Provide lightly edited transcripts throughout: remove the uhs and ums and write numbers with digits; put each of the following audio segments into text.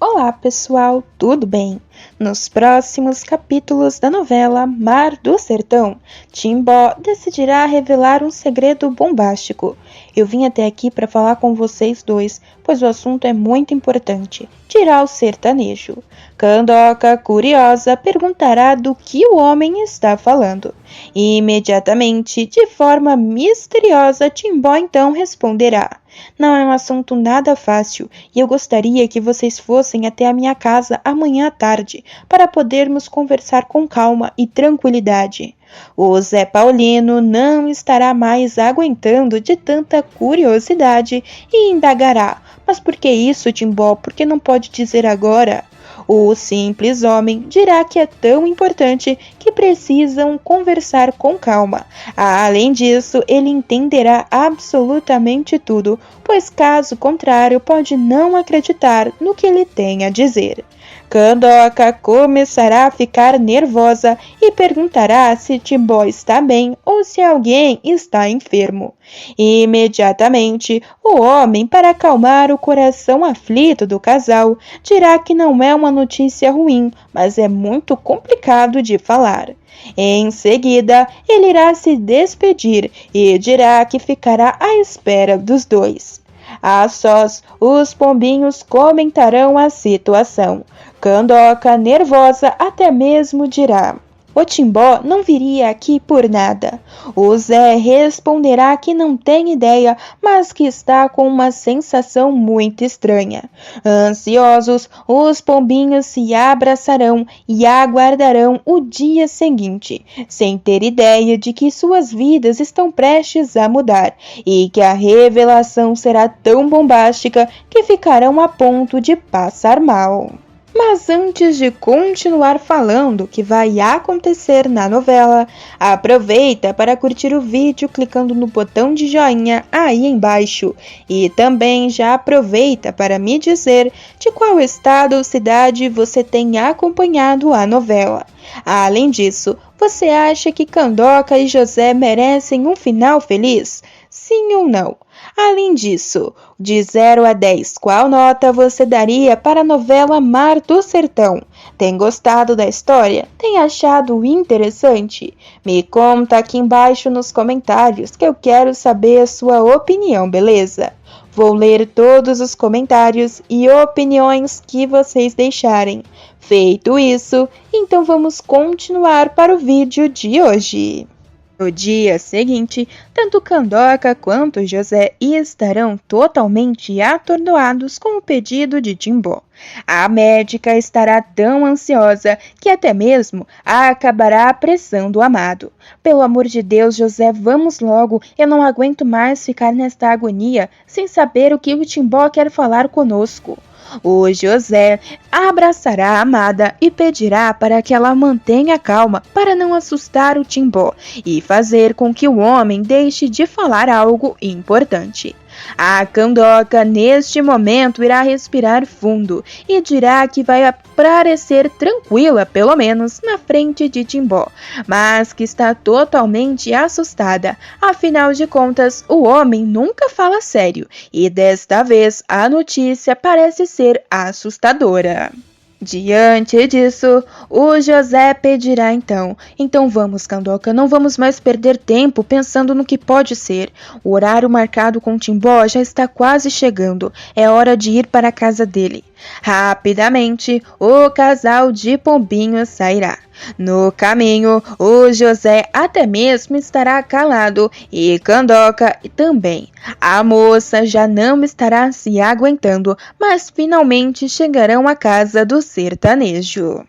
Olá pessoal, tudo bem? Nos próximos capítulos da novela Mar do Sertão, Timbó decidirá revelar um segredo bombástico. Eu vim até aqui para falar com vocês dois, pois o assunto é muito importante, dirá o sertanejo. Candoca, curiosa, perguntará do que o homem está falando. E imediatamente, de forma misteriosa, Timbó então responderá: não é um assunto nada fácil e eu gostaria que vocês fossem até a minha casa amanhã à tarde para podermos conversar com calma e tranquilidade. O Zé Paulino não estará mais aguentando de tanta curiosidade e indagará: mas por que isso, Timbó? Por que não pode dizer agora? O simples homem dirá que é tão importante que precisam conversar com calma. Além disso, ele entenderá absolutamente tudo, pois caso contrário pode não acreditar no que ele tem a dizer. Candoca começará a ficar nervosa e perguntará se Timbó está bem ou se alguém está enfermo. Imediatamente, o homem, para acalmar o coração aflito do casal, dirá que não é uma notícia ruim, mas é muito complicado de falar. Em seguida, ele irá se despedir e dirá que ficará à espera dos dois. A sós, os pombinhos comentarão a situação. Candoca, nervosa, até mesmo dirá: o Timbó não viria aqui por nada. O Zé responderá que não tem ideia, mas que está com uma sensação muito estranha. Ansiosos, os pombinhos se abraçarão e aguardarão o dia seguinte, sem ter ideia de que suas vidas estão prestes a mudar e que a revelação será tão bombástica que ficarão a ponto de passar mal. Mas antes de continuar falando o que vai acontecer na novela, aproveita para curtir o vídeo clicando no botão de joinha aí embaixo e também já aproveita para me dizer de qual estado ou cidade você tem acompanhado a novela. Além disso, você acha que Candoca e José merecem um final feliz? Sim ou não? Além disso, de 0 a 10, qual nota você daria para a novela Mar do Sertão? Tem gostado da história? Tem achado interessante? Me conta aqui embaixo nos comentários que eu quero saber a sua opinião, beleza? Vou ler todos os comentários e opiniões que vocês deixarem. Feito isso, então vamos continuar para o vídeo de hoje. No dia seguinte, tanto Candoca quanto José estarão totalmente atordoados com o pedido de Timbó. A médica estará tão ansiosa que até mesmo acabará apressando o amado. Pelo amor de Deus, José, vamos logo, eu não aguento mais ficar nesta agonia sem saber o que o Timbó quer falar conosco. O José abraçará a amada e pedirá para que ela mantenha calma para não assustar o Timbó e fazer com que o homem deixe de falar algo importante. A Candoca, neste momento, irá respirar fundo e dirá que vai parecer tranquila, pelo menos, na frente de Timbó, mas que está totalmente assustada. Afinal de contas, o homem nunca fala sério e desta vez a notícia parece ser assustadora. Diante disso, o José pedirá então vamos, Candoca, não vamos mais perder tempo pensando no que pode ser. O horário marcado com Timbó já está quase chegando, é hora de ir para a casa dele. Rapidamente, o casal de pombinhos sairá. No caminho, o José até mesmo estará calado e Candoca também. A moça já não estará se aguentando, mas finalmente chegarão à casa do sertanejo.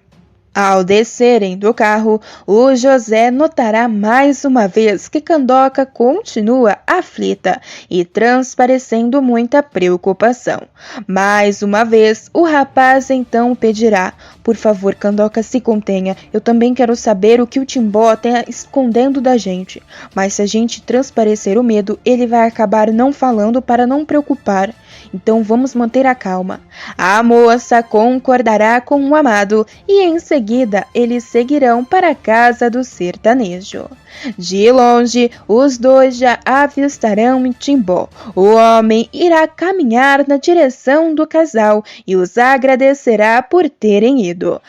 Ao descerem do carro, o José notará mais uma vez que Candoca continua aflita e transparecendo muita preocupação. Mais uma vez, o rapaz então pedirá: por favor, Candoca, se contenha, eu também quero saber o que o Timbó está escondendo da gente. Mas se a gente transparecer o medo, ele vai acabar não falando para não preocupar. então vamos manter a calma. A moça concordará com o amado e em seguida eles seguirão para a casa do sertanejo. De longe, os dois já avistarão Timbó. O homem irá caminhar na direção do casal e os agradecerá por terem ido.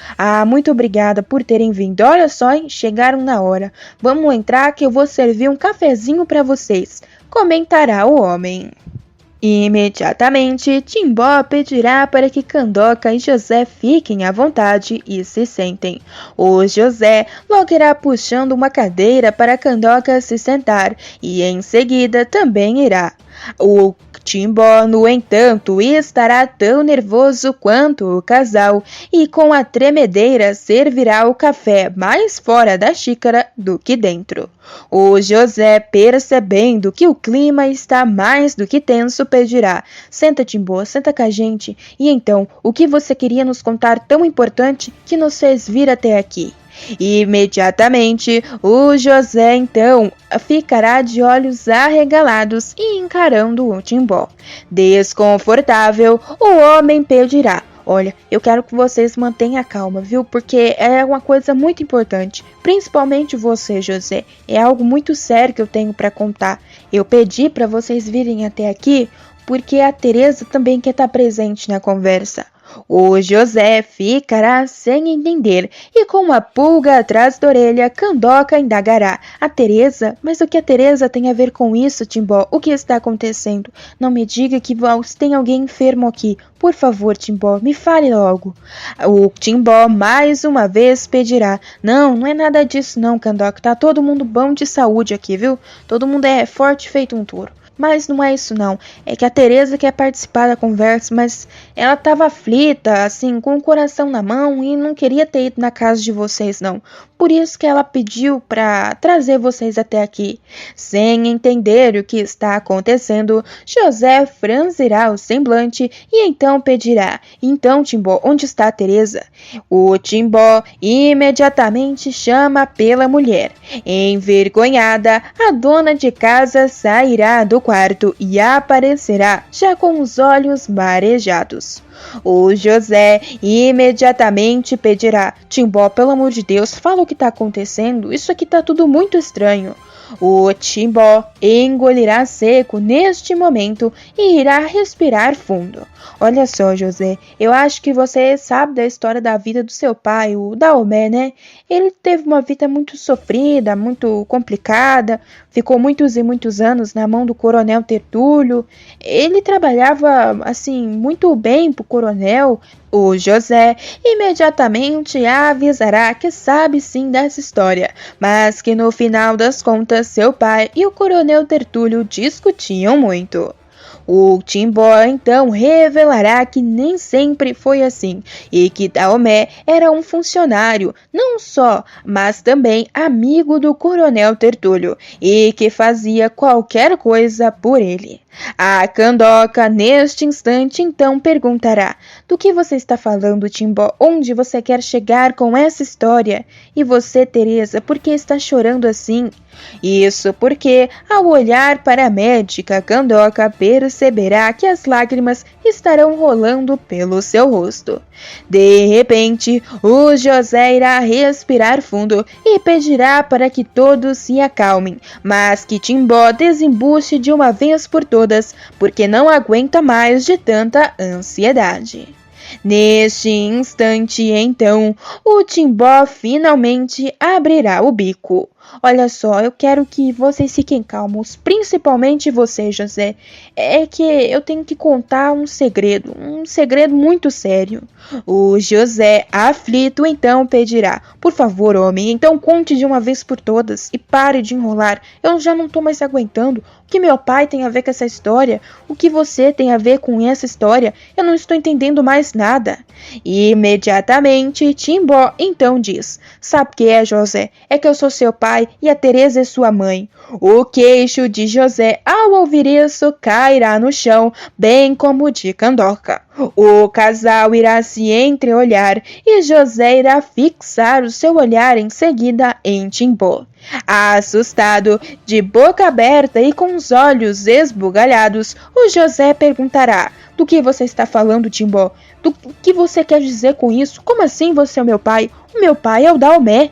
Muito obrigada por terem vindo. Olha só, hein? Chegaram na hora. Vamos entrar que eu vou servir um cafezinho para vocês, comentará o homem. Imediatamente, Timbó pedirá para que Candoca e José fiquem à vontade e se sentem. O José logo irá puxando uma cadeira para Candoca se sentar e em seguida também irá. O Timbó, no entanto, estará tão nervoso quanto o casal e com a tremedeira servirá o café mais fora da xícara do que dentro. O José, percebendo que o clima está mais do que tenso, pedirá: senta, Timbó, senta com a gente. E então, o que você queria nos contar tão importante que nos fez vir até aqui? Imediatamente, o José então ficará de olhos arregalados e encarando o Timbó. Desconfortável, o homem pedirá: olha, eu quero que vocês mantenham a calma, viu? Porque é uma coisa muito importante, principalmente você, José. É algo muito sério que eu tenho para contar. Eu pedi para vocês virem até aqui porque a Teresa também quer estar presente na conversa. O José ficará sem entender e com uma pulga atrás da orelha, Candoca indagará: a Teresa? Mas o que a Teresa tem a ver com isso, Timbó? O que está acontecendo? Não me diga que tem alguém enfermo aqui. Por favor, Timbó, me fale logo. O Timbó mais uma vez pedirá: não é nada disso não, Candoca. Tá todo mundo bom de saúde aqui, viu? Todo mundo é forte feito um touro. Mas não é isso não, é que a Teresa quer participar da conversa, mas ela estava aflita, assim, com o coração na mão e não queria ter ido na casa de vocês não. Por isso que ela pediu para trazer vocês até aqui. Sem entender o que está acontecendo, José franzirá o semblante e então pedirá: então, Timbó, onde está a Teresa? O Timbó imediatamente chama pela mulher. Envergonhada, a dona de casa sairá do quarto e aparecerá já com os olhos marejados. O José imediatamente pedirá: Timbó, pelo amor de Deus, fala o que está acontecendo, isso aqui está tudo muito estranho. O Timbó engolirá seco neste momento e irá respirar fundo. Olha só, José, eu acho que você sabe da história da vida do seu pai, o Daomé, né? Ele teve uma vida muito sofrida, muito complicada, ficou muitos e muitos anos na mão do coronel Tertúlio. Ele trabalhava, assim, muito bem pro coronel. O José imediatamente avisará que sabe sim dessa história, mas que no final das contas seu pai e o coronel Tertúlio discutiam muito. O Timbó então revelará que nem sempre foi assim e que Daomé era um funcionário, não só, mas também amigo do coronel Tertúlio e que fazia qualquer coisa por ele. A Candoca, neste instante, então perguntará: do que você está falando, Timbó? Onde você quer chegar com essa história? E você, Teresa, por que está chorando assim? Isso porque, ao olhar para a médica, Candoca perceberá que as lágrimas estarão rolando pelo seu rosto. De repente, o José irá respirar fundo e pedirá para que todos se acalmem, mas que Timbó desembuche de uma vez por todas, porque não aguenta mais de tanta ansiedade. Neste instante, então, o Timbó finalmente abrirá o bico. Olha só, eu quero que vocês fiquem calmos, principalmente você, José. É que eu tenho que contar um segredo muito sério. O José, aflito, então pedirá: por favor, homem, então conte de uma vez por todas e pare de enrolar. Eu já não estou mais aguentando. O que meu pai tem a ver com essa história? O que você tem a ver com essa história? Eu não estou entendendo mais nada. Imediatamente, Timbó então diz: sabe o que é, José? É que eu sou seu pai e a Teresa é sua mãe. O queixo de José, ao ouvir isso, cairá no chão, bem como o de Candoca. O casal irá se entreolhar e José irá fixar o seu olhar em seguida em Timbó. Assustado, de boca aberta e com os olhos esbugalhados, o José perguntará: do que você está falando, Timbó? Do que você quer dizer com isso? Como assim você é o meu pai? O meu pai é o Daomé.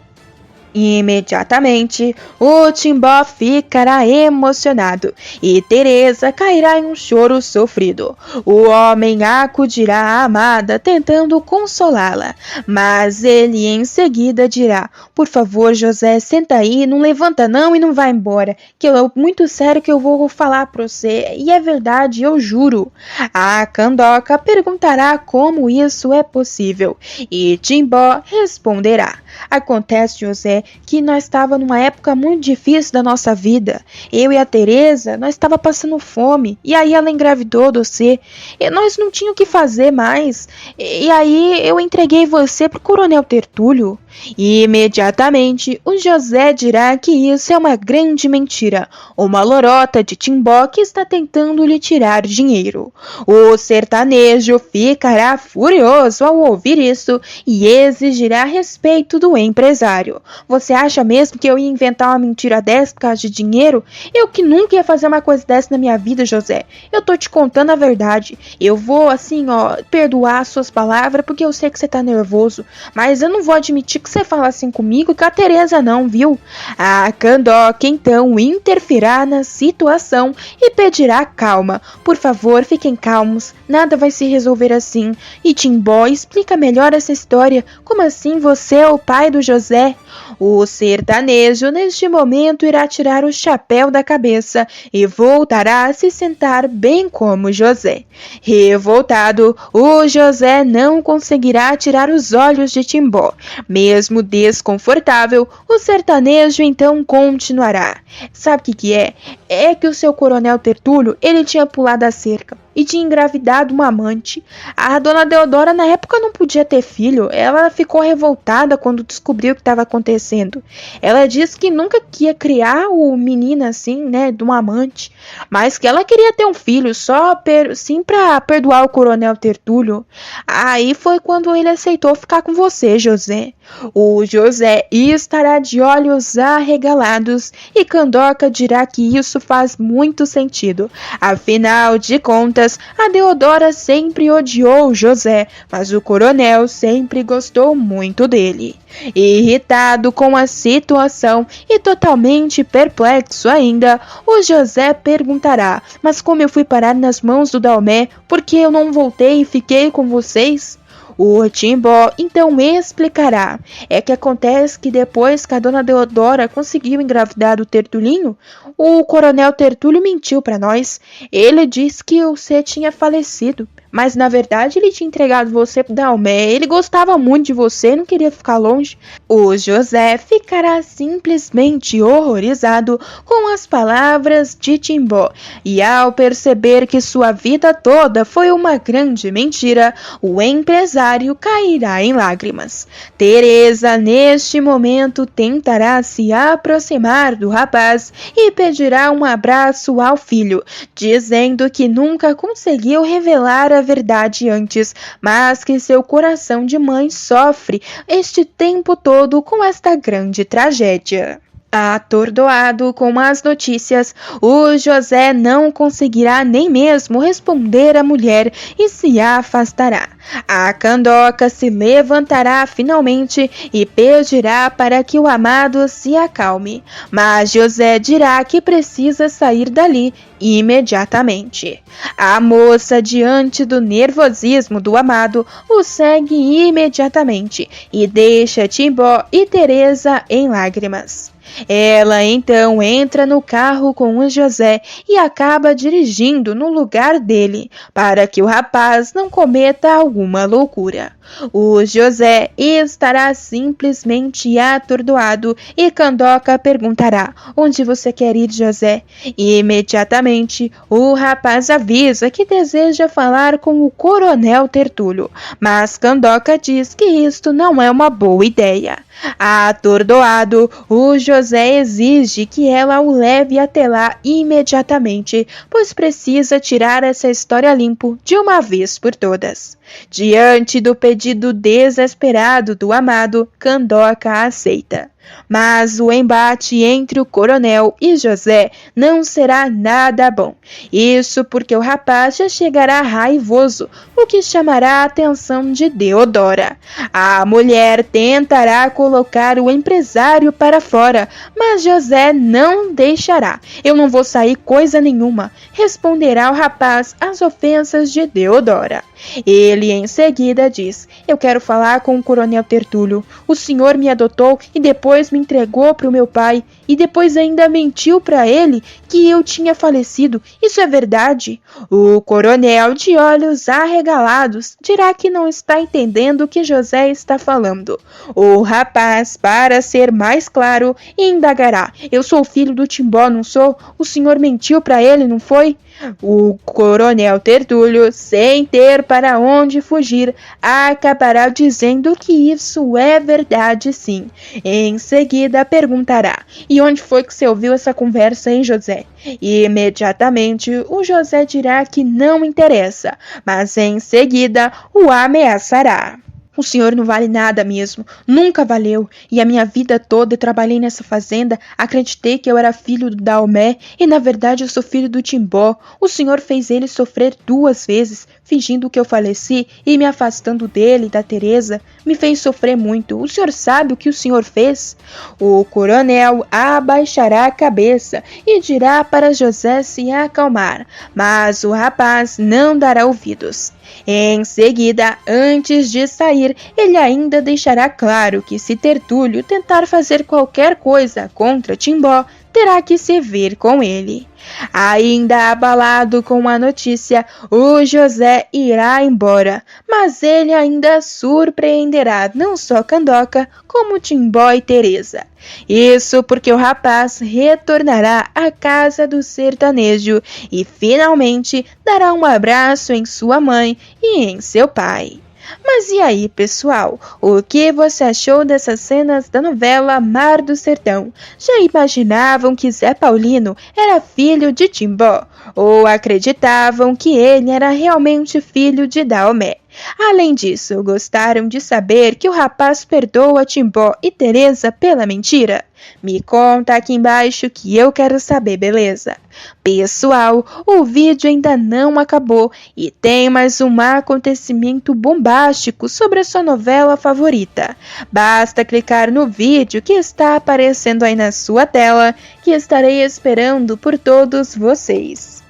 Imediatamente, o Timbó ficará emocionado e Teresa cairá em um choro sofrido. O homem acudirá à amada tentando consolá-la, mas ele em seguida dirá: por favor, José, senta aí, não levanta não e não vai embora, que é muito sério que eu vou falar pra você, e é verdade, eu juro. A Candoca perguntará como isso é possível e Timbó responderá: acontece, José, que nós estava numa época muito difícil da nossa vida. Eu e a Teresa, nós estava passando fome. E aí ela engravidou de você. E nós não tínhamos o que fazer mais. E aí eu entreguei você pro Coronel Tertúlio. E imediatamente o José dirá que isso é uma grande mentira. Uma lorota de Timbó que está tentando lhe tirar dinheiro. O sertanejo ficará furioso ao ouvir isso e exigirá respeito do empresário. Você acha mesmo que eu ia inventar uma mentira dessa por causa de dinheiro? Eu que nunca ia fazer uma coisa dessa na minha vida, José. Eu tô te contando a verdade. Eu vou, assim, perdoar as suas palavras porque eu sei que você tá nervoso. Mas eu não vou admitir que você fala assim comigo com a Teresa não, viu? A Candoca então interferirá na situação e pedirá calma. Por favor, fiquem calmos. Nada vai se resolver assim. E Timbó, explica melhor essa história. Como assim você é o pai do José? O sertanejo, neste momento, irá tirar o chapéu da cabeça e voltará a se sentar bem como José. Revoltado, o José não conseguirá tirar os olhos de Timbó. Mesmo desconfortável, o sertanejo então continuará. Sabe o que é? É que o seu Coronel Tertúlio, ele tinha pulado a cerca e tinha engravidado uma amante. A dona Deodora na época não podia ter filho. Ela ficou revoltada quando descobriu o que estava acontecendo. Ela disse que nunca ia criar o menino assim, né, de uma amante, mas que ela queria ter um filho só sim para perdoar o Coronel Tertúlio. Aí foi quando ele aceitou ficar com você, José. O José estará de olhos arregalados e Candoca dirá que isso faz muito sentido. Afinal de contas, a Deodora sempre odiou José, mas o coronel sempre gostou muito dele. Irritado com a situação e totalmente perplexo ainda, o José perguntará: mas como eu fui parar nas mãos do Daomé? Por que eu não voltei e fiquei com vocês? O Timbó então explicará. É que acontece que depois que a dona Deodora conseguiu engravidar o Tertulinho, o Coronel Tertúlio mentiu para nós. Ele disse que você tinha falecido, mas na verdade ele tinha entregado você pro Daomé. Ele gostava muito de você, não queria ficar longe. O José ficará simplesmente horrorizado com as palavras de Timbó, e ao perceber que sua vida toda foi uma grande mentira, o empresário cairá em lágrimas. Teresa, neste momento, tentará se aproximar do rapaz e pedirá um abraço ao filho, dizendo que nunca conseguiu revelar a verdade antes, mas que seu coração de mãe sofre este tempo todo com esta grande tragédia. Atordoado com as notícias, o José não conseguirá nem mesmo responder à mulher e se afastará. A Candoca se levantará finalmente e pedirá para que o amado se acalme, mas José dirá que precisa sair dali imediatamente. A moça, diante do nervosismo do amado, o segue imediatamente e deixa Timbó e Teresa em lágrimas. Ela então entra no carro com o José e acaba dirigindo no lugar dele, para que o rapaz não cometa alguma loucura. O José estará simplesmente atordoado e Candoca perguntará: onde você quer ir, José? E imediatamente o rapaz avisa que deseja falar com o Coronel Tertúlio, mas Candoca diz que isto não é uma boa ideia. Atordoado, o José exige que ela o leve até lá imediatamente, pois precisa tirar essa história limpo de uma vez por todas. Diante do pedido desesperado do amado, Candoca aceita. Mas o embate entre o coronel e José não será nada bom. Isso porque o rapaz já chegará raivoso, o que chamará a atenção de Deodora. A mulher tentará colocar o empresário para fora, mas José não deixará. Eu não vou sair coisa nenhuma, responderá o rapaz às ofensas de Deodora. Ele em seguida diz: eu quero falar com o coronel Tertúlio. O senhor me adotou e depois me entregou para o meu pai e depois ainda mentiu para ele que eu tinha falecido. Isso é verdade? O coronel, de olhos arregalados, dirá que não está entendendo o que José está falando. O rapaz, para ser mais claro, indagará: eu sou filho do Timbó, não sou? O senhor mentiu para ele, não foi? O coronel Tertúlio, sem ter para onde fugir, acabará dizendo que isso é verdade, sim. Em seguida perguntará: e onde foi que você ouviu essa conversa, hein, José? E imediatamente o José dirá que não interessa, mas em seguida o ameaçará. O senhor não vale nada mesmo, nunca valeu, e a minha vida toda eu trabalhei nessa fazenda, acreditei que eu era filho do Daomé, e na verdade eu sou filho do Timbó. O senhor fez ele sofrer 2 vezes, fingindo que eu faleci e me afastando dele e da Teresa, me fez sofrer muito. O senhor sabe o que o senhor fez? O coronel abaixará a cabeça e dirá para José se acalmar, mas o rapaz não dará ouvidos. Em seguida, antes de sair, ele ainda deixará claro que se Tertúlio tentar fazer qualquer coisa contra Timbó, terá que se vir com ele. Ainda abalado com a notícia, o José irá embora, mas ele ainda surpreenderá não só Candoca, como Timbó e Teresa. Isso porque o rapaz retornará à casa do sertanejo e finalmente dará um abraço em sua mãe e em seu pai. Mas e aí, pessoal? O que você achou dessas cenas da novela Mar do Sertão? Já imaginavam que Zé Paulino era filho de Timbó? Ou acreditavam que ele era realmente filho de Daomé? Além disso, gostaram de saber que o rapaz perdoa Timbó e Teresa pela mentira? Me conta aqui embaixo que eu quero saber, beleza? Pessoal, o vídeo ainda não acabou e tem mais um acontecimento bombástico sobre a sua novela favorita. Basta clicar no vídeo que está aparecendo aí na sua tela, que estarei esperando por todos vocês.